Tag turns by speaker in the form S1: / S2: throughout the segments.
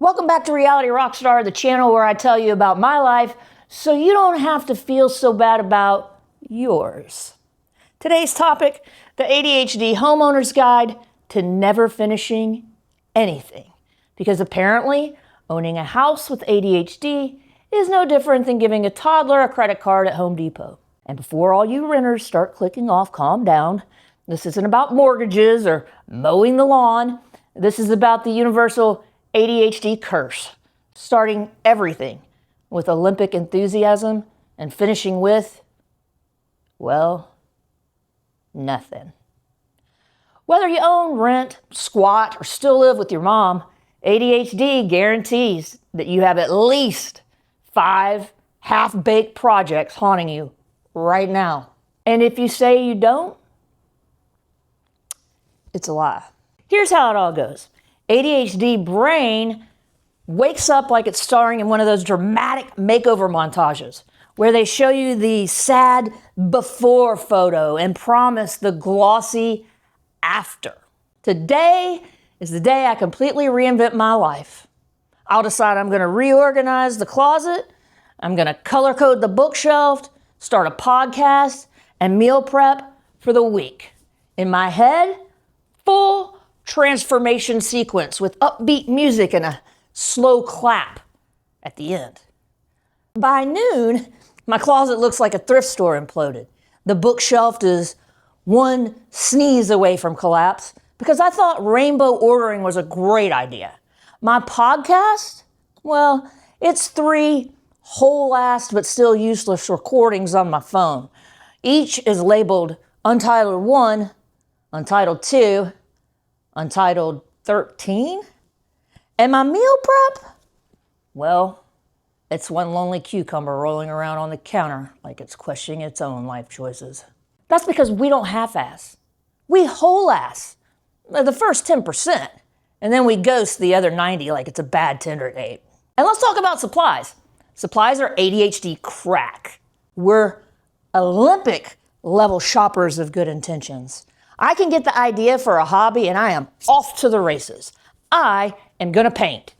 S1: Welcome back to Reality Rockstar, the channel where I tell you about my life so you don't have to feel so bad about yours. Today's topic, the ADHD Homeowner's Guide to Never Finishing Anything. Because apparently, owning a house with ADHD is no different than giving a toddler a credit card at Home Depot. And before all you renters start clicking off, calm down. This isn't about mortgages or mowing the lawn. This is about the universal ADHD curse, starting everything with Olympic enthusiasm and finishing with, well, nothing. Whether you own, rent, squat, or still live with your mom, ADHD guarantees that you have at least 5 half-baked projects haunting you right now. And if you say you don't, it's a lie. Here's how it all goes. ADHD brain wakes up like it's starring in one of those dramatic makeover montages where they show you the sad before photo and promise the glossy after. Today is the day I completely reinvent my life. I'll decide I'm going to reorganize the closet, I'm going to color code the bookshelf, start a podcast, and meal prep for the week. In my head, full transformation sequence with upbeat music and a slow clap at the end. By noon, my closet looks like a thrift store imploded. The bookshelf is one sneeze away from collapse because I thought rainbow ordering was a great idea. My podcast? Well, it's 3 whole-assed but still useless recordings on my phone. Each is labeled Untitled 1, Untitled 2, Untitled 13? And my meal prep? Well, it's one lonely cucumber rolling around on the counter like it's questioning its own life choices. That's because we don't half-ass. We whole-ass the first 10%, and then we ghost the other 90 like it's a bad Tinder date. And let's talk about supplies. Supplies are ADHD crack. We're Olympic-level shoppers of good intentions. I can get the idea for a hobby and I am off to the races. I am gonna paint.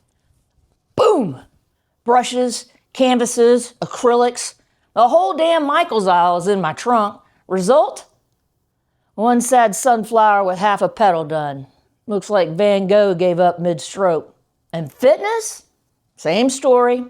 S1: Boom! Brushes, canvases, acrylics. The whole damn Michael's aisle is in my trunk. Result? One sad sunflower with half a petal done. Looks like Van Gogh gave up mid-stroke. And fitness? Same story.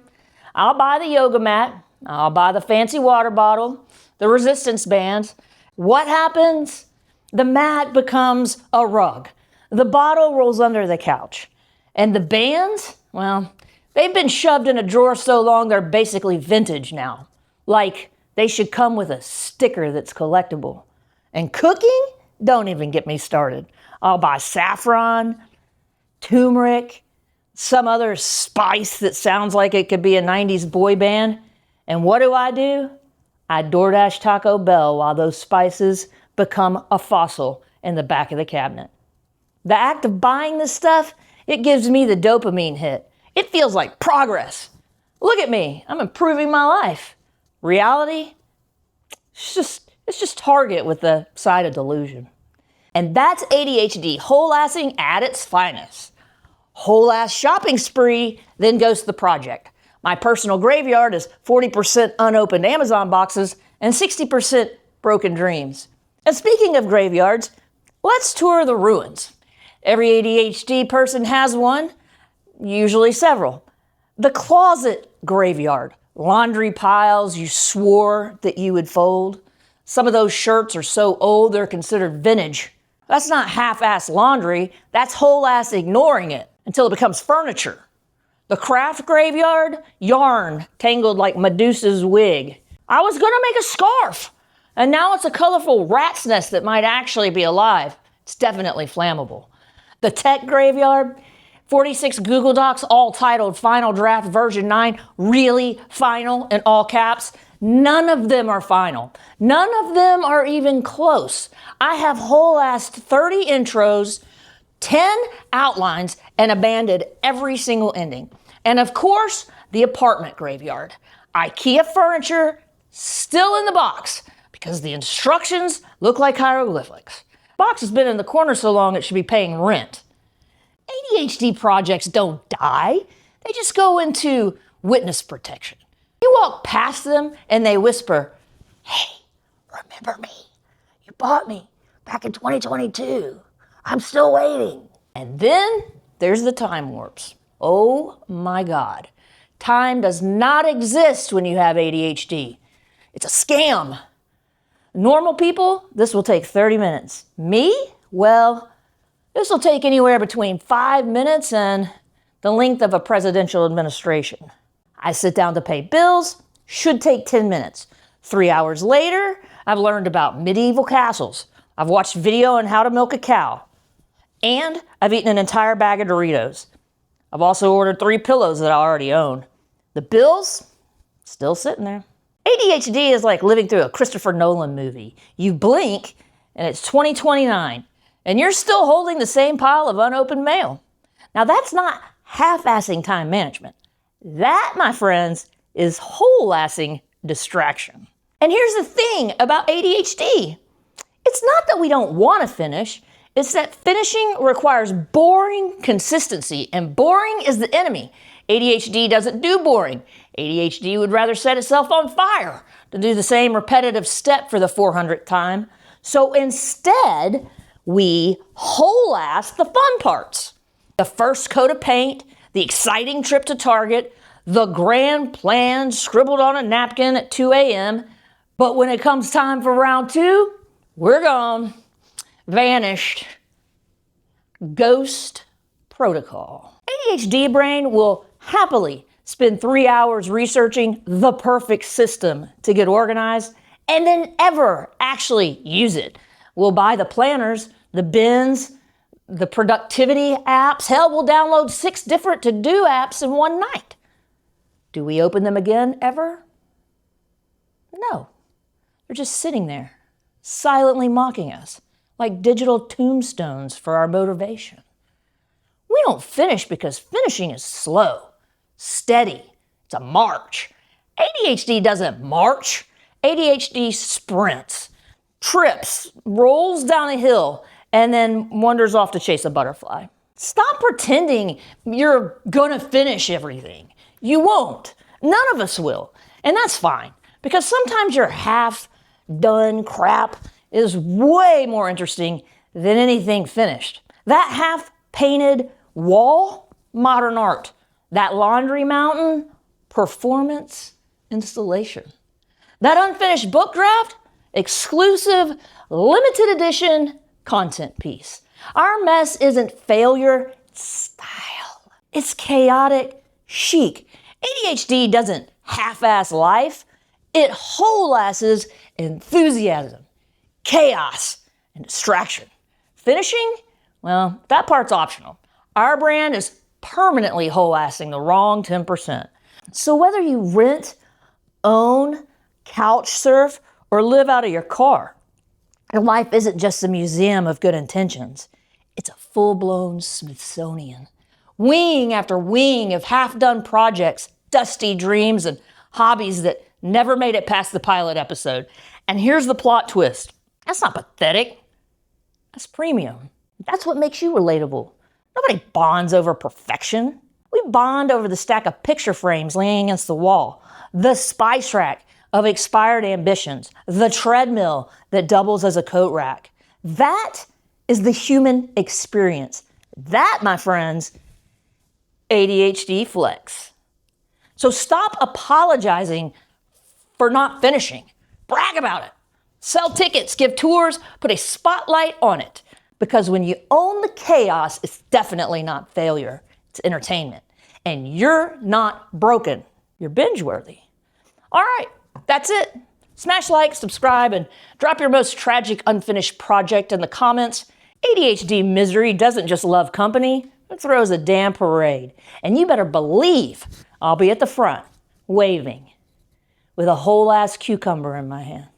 S1: I'll buy the yoga mat. I'll buy the fancy water bottle, the resistance bands. What happens? The mat becomes a rug. The bottle rolls under the couch. And the bands, well, they've been shoved in a drawer so long they're basically vintage now. Like they should come with a sticker that's collectible. And cooking? Don't even get me started. I'll buy saffron, turmeric, some other spice that sounds like it could be a 90s boy band. And what do? I DoorDash Taco Bell while those spices become a fossil in the back of the cabinet. The act of buying this stuff, it gives me the dopamine hit. It feels like progress. Look at me, I'm improving my life. Reality, it's just Target with the side of delusion. And that's ADHD whole-assing at its finest. Whole-ass shopping spree, then goes to the project. My personal graveyard is 40% unopened Amazon boxes and 60% broken dreams. And speaking of graveyards, let's tour the ruins. Every ADHD person has one, usually several. The closet graveyard. Laundry piles you swore that you would fold. Some of those shirts are so old they're considered vintage. That's not half-ass laundry, that's whole-ass ignoring it until it becomes furniture. The craft graveyard, yarn tangled like Medusa's wig. I was gonna make a scarf. And now it's a colorful rat's nest that might actually be alive. It's definitely flammable. The tech graveyard, 46 Google Docs, all titled Final Draft Version 9, really final in all caps. None of them are final. None of them are even close. I have whole-assed 30 intros, 10 outlines, and abandoned every single ending. And of course, the apartment graveyard. IKEA furniture, still in the box, because the instructions look like hieroglyphics. Box has been in the corner so long it should be paying rent. ADHD projects don't die. They just go into witness protection. You walk past them and they whisper, "Hey, remember me? You bought me back in 2022. I'm still waiting." And then there's the time warps. Oh my God. Time does not exist when you have ADHD. It's a scam. Normal people, this will take 30 minutes. Me? Well, this will take anywhere between 5 minutes and the length of a presidential administration. I sit down to pay bills, should take 10 minutes. 3 hours later, I've learned about medieval castles. I've watched video on how to milk a cow. And I've eaten an entire bag of Doritos. I've also ordered 3 pillows that I already own. The bills, still sitting there. ADHD is like living through a Christopher Nolan movie. You blink and it's 2029 and you're still holding the same pile of unopened mail. Now that's not half-assing time management. That, my friends, is whole-assing distraction. And here's the thing about ADHD. It's not that we don't want to finish. It's that finishing requires boring consistency, and boring is the enemy. ADHD doesn't do boring. ADHD would rather set itself on fire to do the same repetitive step for the 400th time. So instead, we whole-ass the fun parts. The first coat of paint, the exciting trip to Target, the grand plan scribbled on a napkin at 2 a.m. But when it comes time for round 2, we're gone. Vanished. Ghost protocol. ADHD brain will happily spend 3 hours researching the perfect system to get organized and then ever actually use it. We'll buy the planners, the bins, the productivity apps. Hell, we'll download 6 different to-do apps in one night. Do we open them again ever? No. They're just sitting there, silently mocking us, like digital tombstones for our motivation. We don't finish because finishing is slow, steady. It's a march. ADHD doesn't march. ADHD sprints, trips, rolls down a hill, and then wanders off to chase a butterfly. Stop pretending you're gonna finish everything. You won't. None of us will. And that's fine, because sometimes your half-done crap is way more interesting than anything finished. That half-painted wall, modern art. That laundry mountain, performance installation. That unfinished book draft, exclusive, limited edition content piece. Our mess isn't failure, it's style. It's chaotic chic. ADHD doesn't half-ass life. It whole-asses enthusiasm, chaos, and distraction. Finishing? Well, that part's optional. Our brand is permanently whole-assing the wrong 10%. So whether you rent, own, couch surf, or live out of your car, your life isn't just a museum of good intentions. It's a full-blown Smithsonian. Wing after wing of half-done projects, dusty dreams, and hobbies that never made it past the pilot episode. And here's the plot twist. That's not pathetic. That's premium. That's what makes you relatable. Nobody bonds over perfection. We bond over the stack of picture frames laying against the wall, the spice rack of expired ambitions, the treadmill that doubles as a coat rack. That is the human experience. That, my friends, ADHD flex. So stop apologizing for not finishing. Brag about it. Sell tickets, give tours, put a spotlight on it. Because when you own the chaos, it's definitely not failure. It's entertainment. And you're not broken. You're binge-worthy. All right, that's it. Smash like, subscribe, and drop your most tragic unfinished project in the comments. ADHD misery doesn't just love company, it throws a damn parade. And you better believe I'll be at the front, waving, with a whole-ass cucumber in my hand.